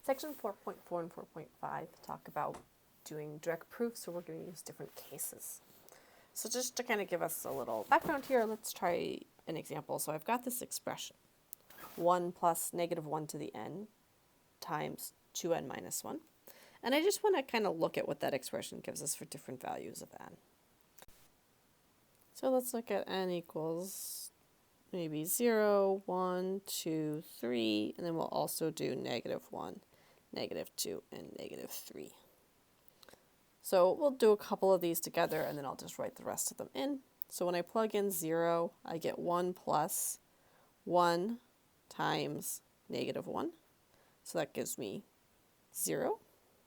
Section 4.4 and 4.5 talk about doing direct proof, so we're going to use different cases. So just to kind of give us a little background here, let's try an example. So I've got this expression, 1 plus negative 1 to the n times 2n minus 1. And I just want to kind of look at what that expression gives us for different values of n. So let's look at n equals maybe 0, 1, 2, 3, and then we'll also do negative 1, negative 2, and negative 3. So we'll do a couple of these together, and then I'll just write the rest of them in. So when I plug in 0, I get 1 plus 1 times negative 1. So that gives me 0.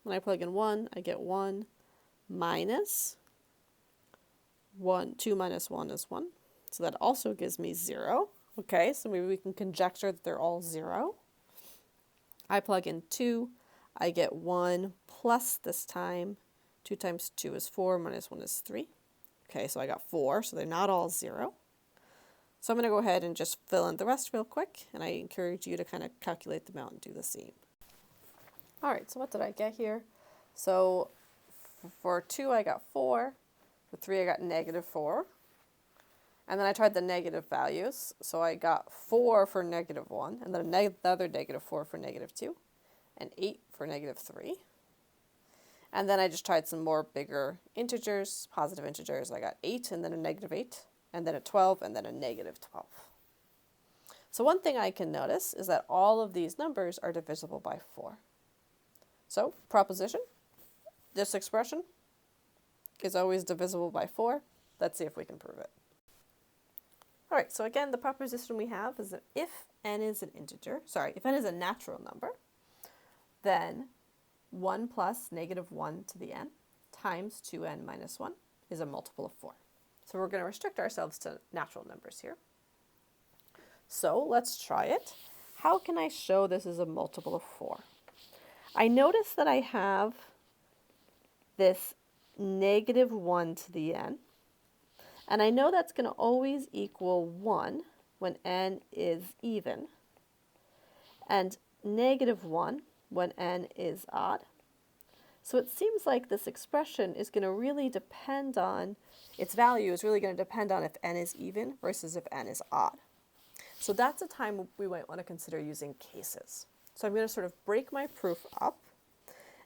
When I plug in 1, I get 1 minus 1. 2 minus 1 is 1. So that also gives me 0. Okay, so maybe we can conjecture that they're all 0. I plug in 2, I get 1 plus this time. 2 times 2 is 4, minus 1 is 3. Okay, so I got 4, so they're not all 0. So I'm going to go ahead and just fill in the rest real quick, and I encourage you to kind of calculate them out and do the same. All right, so what did I get here? So for 2, I got 4. For 3, I got negative 4. And then I tried the negative values. So I got 4 for negative 1, and then another negative 4 for negative 2, and 8 for negative 3. And then I just tried some more bigger integers, positive integers. I got 8, and then a negative 8, and then a 12, and then a negative 12. So one thing I can notice is that all of these numbers are divisible by 4. So proposition, this expression is always divisible by 4. Let's see if we can prove it. All right, so again, the proposition we have is that if n is an if n is a natural number, then 1 plus negative 1 to the n times 2n minus 1 is a multiple of 4. So we're going to restrict ourselves to natural numbers here. So let's try it. How can I show this is a multiple of 4? I notice that I have this negative 1 to the n, and I know that's going to always equal 1 when n is even, and negative 1 when n is odd. So it seems like this expression is going to really depend on, its value is really going to depend on if n is even versus if n is odd. So that's a time we might want to consider using cases. So I'm going to sort of break my proof up,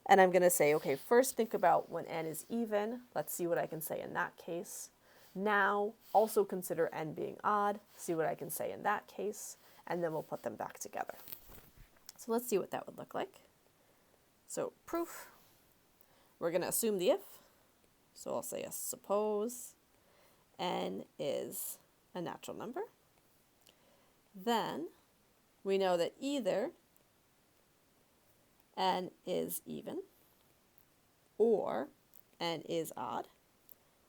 and I'm going to say, okay, first think about when n is even. Let's see what I can say in that case. Now also consider n being odd, see what I can say in that case, and then we'll put them back together. So let's see what that would look like. So proof, we're going to assume the if. So I'll say suppose n is a natural number. Then we know that either n is even or n is odd.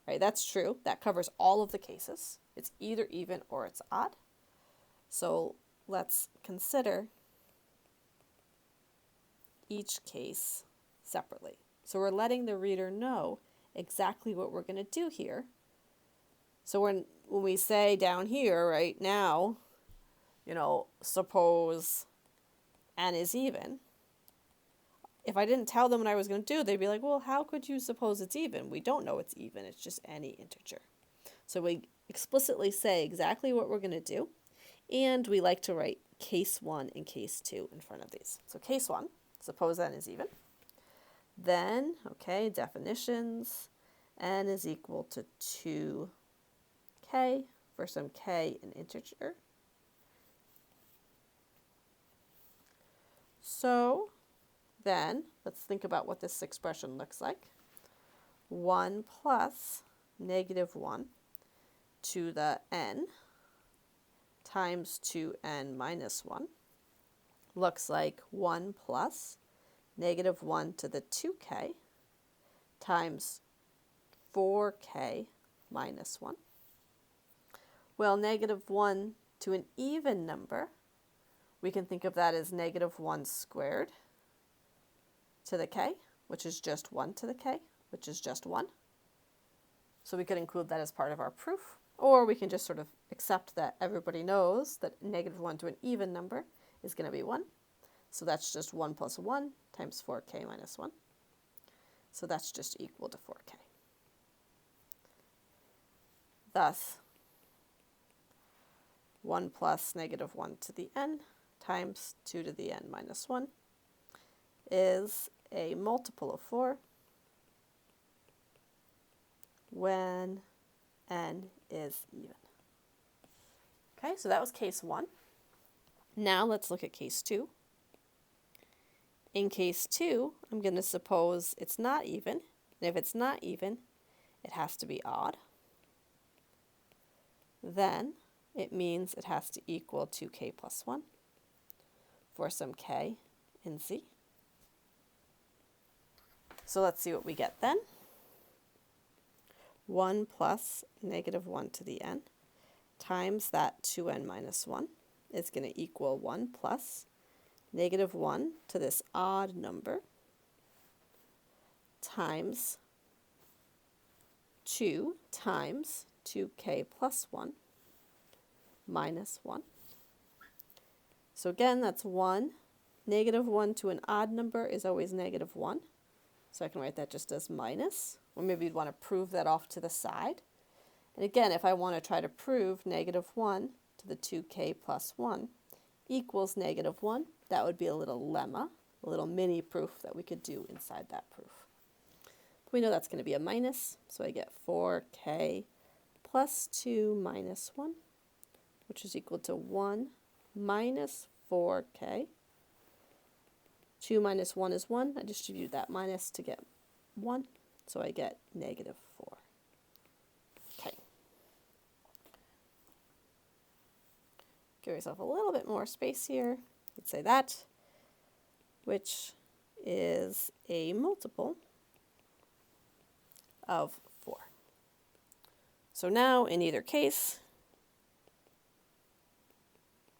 Right, that's true. That covers all of the cases. It's either even or it's odd. So let's consider each case separately. So we're letting the reader know exactly what we're going to do here. So when we say down here, right now, suppose n is even, if I didn't tell them what I was going to do, they'd be like, well, how could you suppose it's even? We don't know it's even. It's just any integer. So we explicitly say exactly what we're going to do, and we like to write case 1 and case 2 in front of these. So case 1, suppose n is even. Then, okay, definitions, n is equal to 2k for some k an integer. So then let's think about what this expression looks like. 1 plus negative 1 to the n times 2n minus 1 looks like 1 plus negative 1 to the 2k times 4k minus 1. Well, negative 1 to an even number, we can think of that as negative 1 squared to the k, which is just 1 to the k, which is just 1. So we could include that as part of our proof, or we can just sort of accept that everybody knows that negative 1 to an even number is going to be 1. So that's just 1 plus 1 times 4k minus 1. So that's just equal to 4k. Thus, 1 plus negative 1 to the n times 2 to the n minus 1 is a multiple of 4 when n is even. Okay, so that was case 1. Now let's look at case 2. In case 2, I'm going to suppose it's not even, and if it's not even, it has to be odd. Then it means it has to equal 2k plus 1 for some k in z. So let's see what we get then. 1 plus negative 1 to the n times that 2n minus 1 is going to equal 1 plus negative 1 to this odd number times 2 times 2k plus 1 minus 1. So again, that's 1. Negative 1 to an odd number is always negative 1. So I can write that just as minus, or maybe you'd want to prove that off to the side. And again, if I want to try to prove negative 1 to the 2k plus 1 equals negative 1, that would be a little lemma, a little mini proof that we could do inside that proof. We know that's going to be a minus, so I get 4k plus 2 minus 1, which is equal to 1 minus 4k. 2 minus 1 is 1. I distribute that minus to get 1, so I get negative 4. Okay. Give yourself a little bit more space here. You'd say that, which is a multiple of 4. So now, in either case,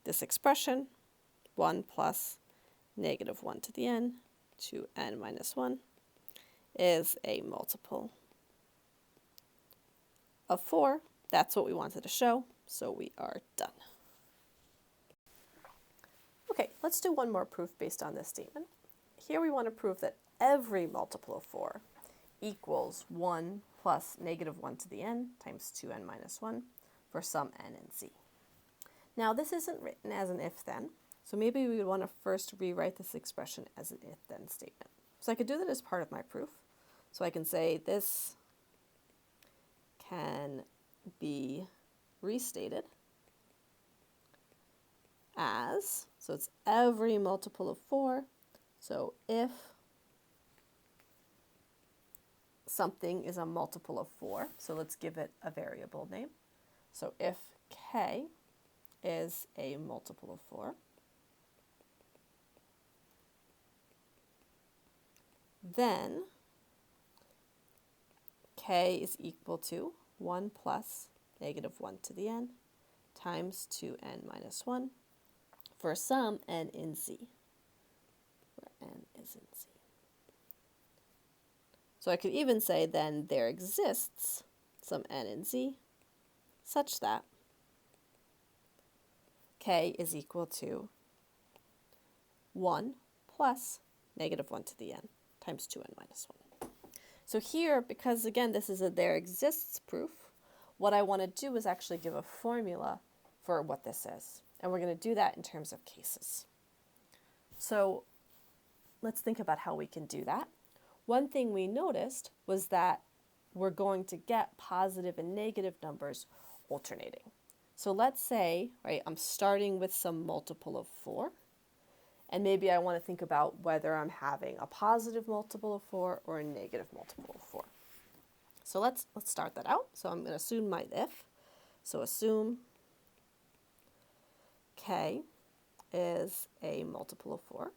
this expression, 1 plus negative 1 to the n to n minus 1, is a multiple of 4. That's what we wanted to show, so we are done. Okay, let's do one more proof based on this statement. Here we want to prove that every multiple of 4 equals 1 plus negative 1 to the n times 2n minus 1 for some n in z. Now this isn't written as an if-then, so maybe we would want to first rewrite this expression as an if-then statement. So I could do that as part of my proof. So I can say this can be restated as, so it's every multiple of 4, so if something is a multiple of 4, so let's give it a variable name. So if k is a multiple of 4, then k is equal to 1 plus negative 1 to the n times 2n minus 1 for some n in z, where n is in z. So I could even say then there exists some n in z such that k is equal to 1 plus negative 1 to the n times 2n minus 1. So here, because again this is a there exists proof, what I want to do is actually give a formula for what this is. And we're going to do that in terms of cases. So let's think about how we can do that. One thing we noticed was that we're going to get positive and negative numbers alternating. So let's say, right, I'm starting with some multiple of 4, and maybe I want to think about whether I'm having a positive multiple of 4 or a negative multiple of 4. So let's start that out. So I'm going to assume my if. So assume k is a multiple of 4.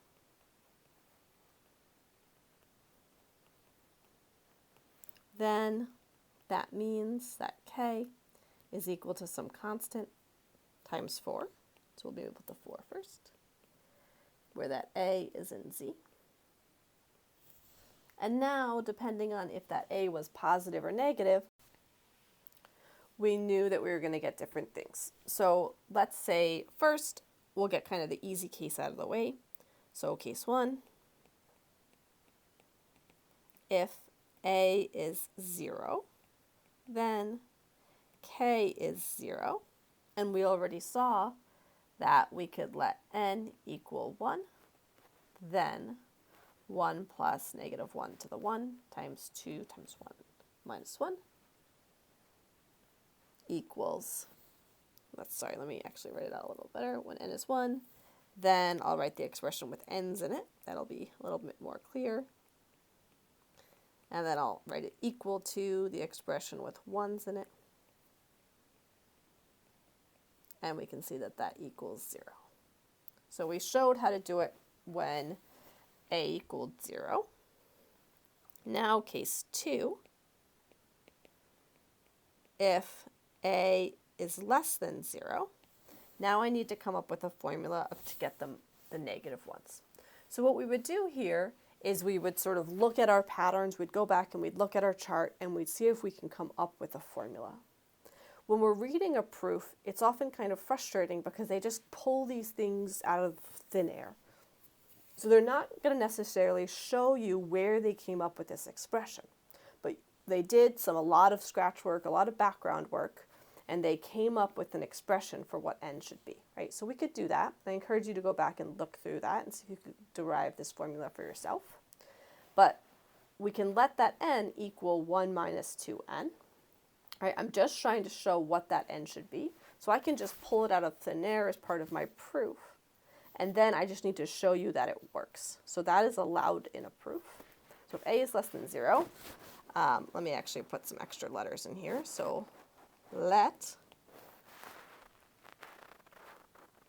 Then that means that k is equal to some constant times 4. So we'll be able to put the 4 first, where that a is in z. And now, depending on if that a was positive or negative, we knew that we were going to get different things. So let's say first, we'll get kind of the easy case out of the way. So case 1, if a is 0, then k is 0. And we already saw that we could let n equal 1, then 1 plus negative 1 to the 1 times 2 times 1 minus 1 equals, let me actually write it out a little better. When n is 1, then I'll write the expression with n's in it. That'll be a little bit more clear. And then I'll write it equal to the expression with 1's in it. And we can see that that equals 0. So we showed how to do it when a equaled 0. Now case 2, if a is less than 0, now I need to come up with a formula to get the negative ones. So what we would do here is we would sort of look at our patterns, we'd go back and we'd look at our chart and we'd see if we can come up with a formula. When we're reading a proof, it's often kind of frustrating because they just pull these things out of thin air. So they're not going to necessarily show you where they came up with this expression, but they did a lot of scratch work, a lot of background work, and they came up with an expression for what n should be, right? So we could do that. I encourage you to go back and look through that and see if you could derive this formula for yourself. But we can let that n equal 1 minus 2n. Right, I'm just trying to show what that n should be. So I can just pull it out of thin air as part of my proof. And then I just need to show you that it works. So that is allowed in a proof. So if a is less than 0, let me actually put some extra letters in here. So let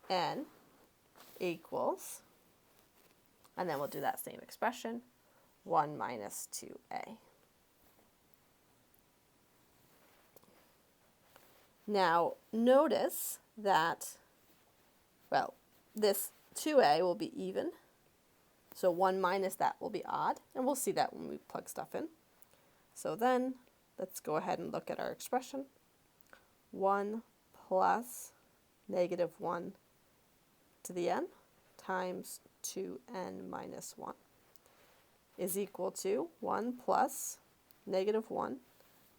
n equals, and then we'll do that same expression, 1 minus 2a. Now, notice that, well, this 2a will be even, so 1 minus that will be odd, and we'll see that when we plug stuff in. So then, let's go ahead and look at our expression. 1 plus negative 1 to the n times 2n minus 1 is equal to 1 plus negative 1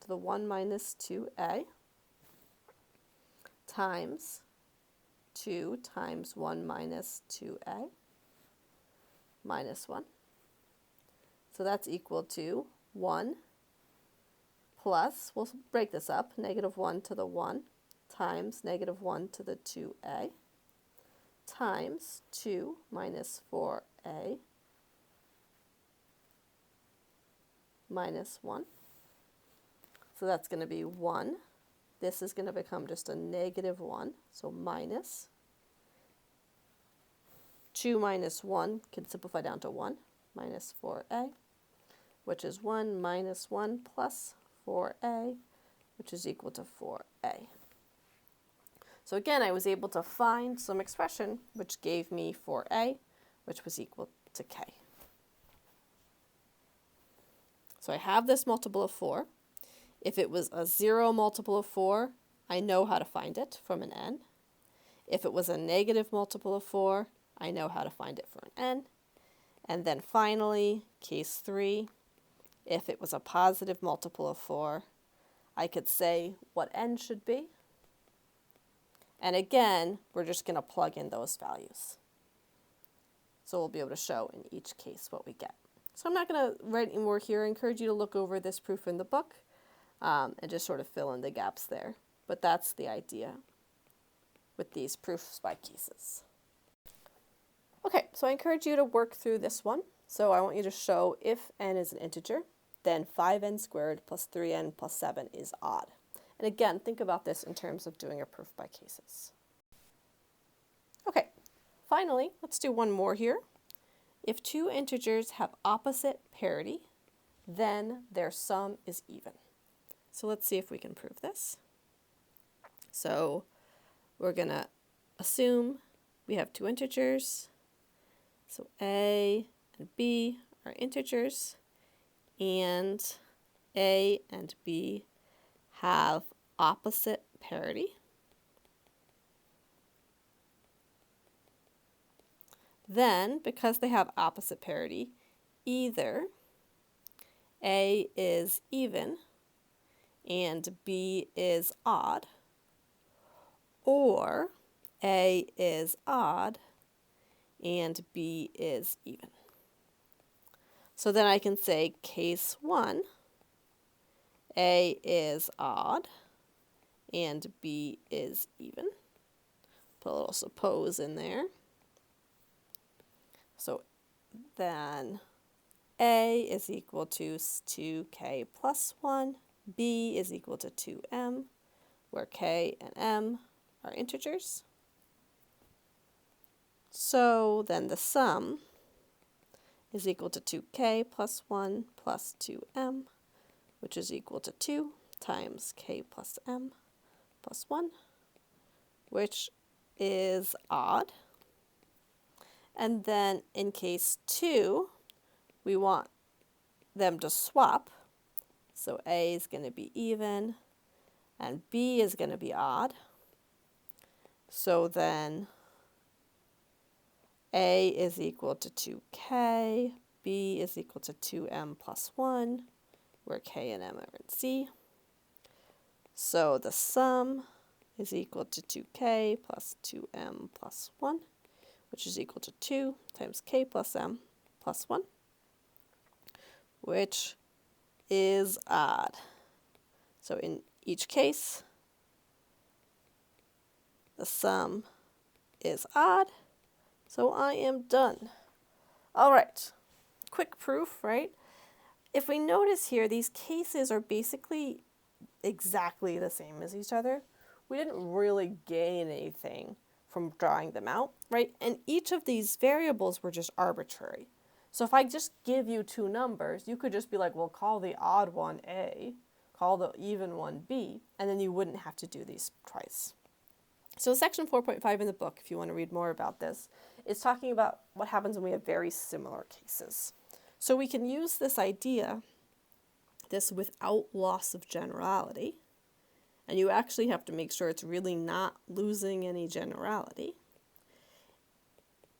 to the 1 minus 2a times 2 times 1 minus 2a minus 1. So that's equal to 1 plus, we'll break this up, negative 1 to the 1 times negative 1 to the 2a times 2 minus 4a minus 1. So that's going to be 1. This is going to become just a negative 1, so minus. 2 minus 1 can simplify down to 1, minus 4a, which is 1 minus 1 plus 4a, which is equal to 4a. So again, I was able to find some expression which gave me 4a, which was equal to k. So I have this multiple of 4. If it was a 0 multiple of 4, I know how to find it from an n. If it was a negative multiple of 4, I know how to find it for an n. And then finally, case 3, if it was a positive multiple of 4, I could say what n should be. And again, we're just going to plug in those values. So we'll be able to show in each case what we get. So I'm not going to write any more here. I encourage you to look over this proof in the book and just sort of fill in the gaps there. But that's the idea with these proofs by cases. Okay, so I encourage you to work through this one. So I want you to show if n is an integer, then 5n squared plus 3n plus 7 is odd. And again, think about this in terms of doing a proof by cases. Okay, finally, let's do one more here. If two integers have opposite parity, then their sum is even. So let's see if we can prove this. So we're going to assume we have two integers. So a and b are integers, and a and b have opposite parity. Then, because they have opposite parity, either A is even and B is odd, or A is odd and B is even. So then I can say case 1, A is odd and B is even. Put a little suppose in there. So then A is equal to 2k plus 1, B is equal to 2m, where k and m are integers. So then the sum is equal to 2k plus 1 plus 2m, which is equal to 2 times k plus m plus 1, which is odd. And then in case 2, we want them to swap. So A is going to be even and B is going to be odd. So then A is equal to 2k, B is equal to 2m plus 1, where k and m are in C. So the sum is equal to 2k plus 2m plus 1, which is equal to 2 times k plus m plus 1, which is odd. So in each case, the sum is odd. So I am done. All right, quick proof, right? If we notice here, these cases are basically exactly the same as each other. We didn't really gain anything from drawing them out, right? And each of these variables were just arbitrary. So if I just give you two numbers, you could just be like, well, call the odd one A, call the even one B, and then you wouldn't have to do these twice. So section 4.5 in the book, if you want to read more about this, is talking about what happens when we have very similar cases. So we can use this idea, this without loss of generality, and you actually have to make sure it's really not losing any generality.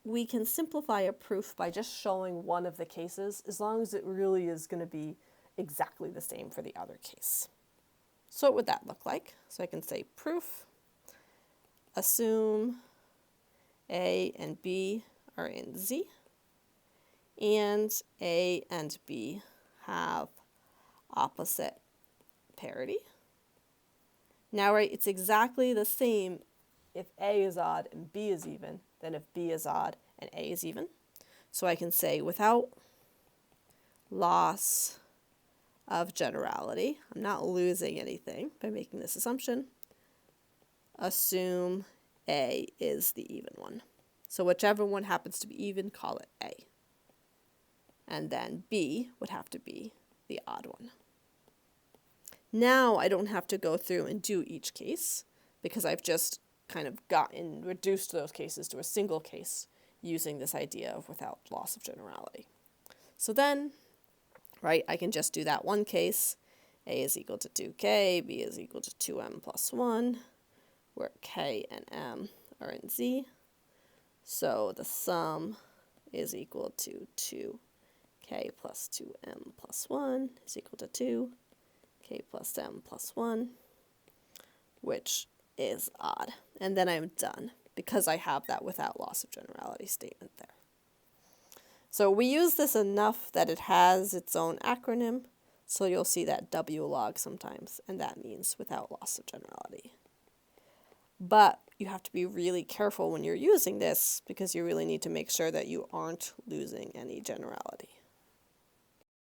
We can simplify a proof by just showing one of the cases, as long as it really is going to be exactly the same for the other case. So what would that look like? So I can say proof, assume A and B are in Z, and A and B have opposite parity. Now, right, it's exactly the same if A is odd and B is even than if B is odd and A is even. So I can say without loss of generality, I'm not losing anything by making this assumption, assume A is the even one. So whichever one happens to be even, call it A. And then B would have to be the odd one. Now I don't have to go through and do each case because I've just kind of reduced those cases to a single case using this idea of without loss of generality. So then, right, I can just do that one case. A is equal to 2k, B is equal to 2m plus 1, where k and m are in Z. So the sum is equal to 2k plus 2m plus 1 is equal to 2. K plus m plus 1, which is odd. And then I'm done because I have that without loss of generality statement there. So we use this enough that it has its own acronym. So you'll see that W log sometimes, and that means without loss of generality. But you have to be really careful when you're using this because you really need to make sure that you aren't losing any generality.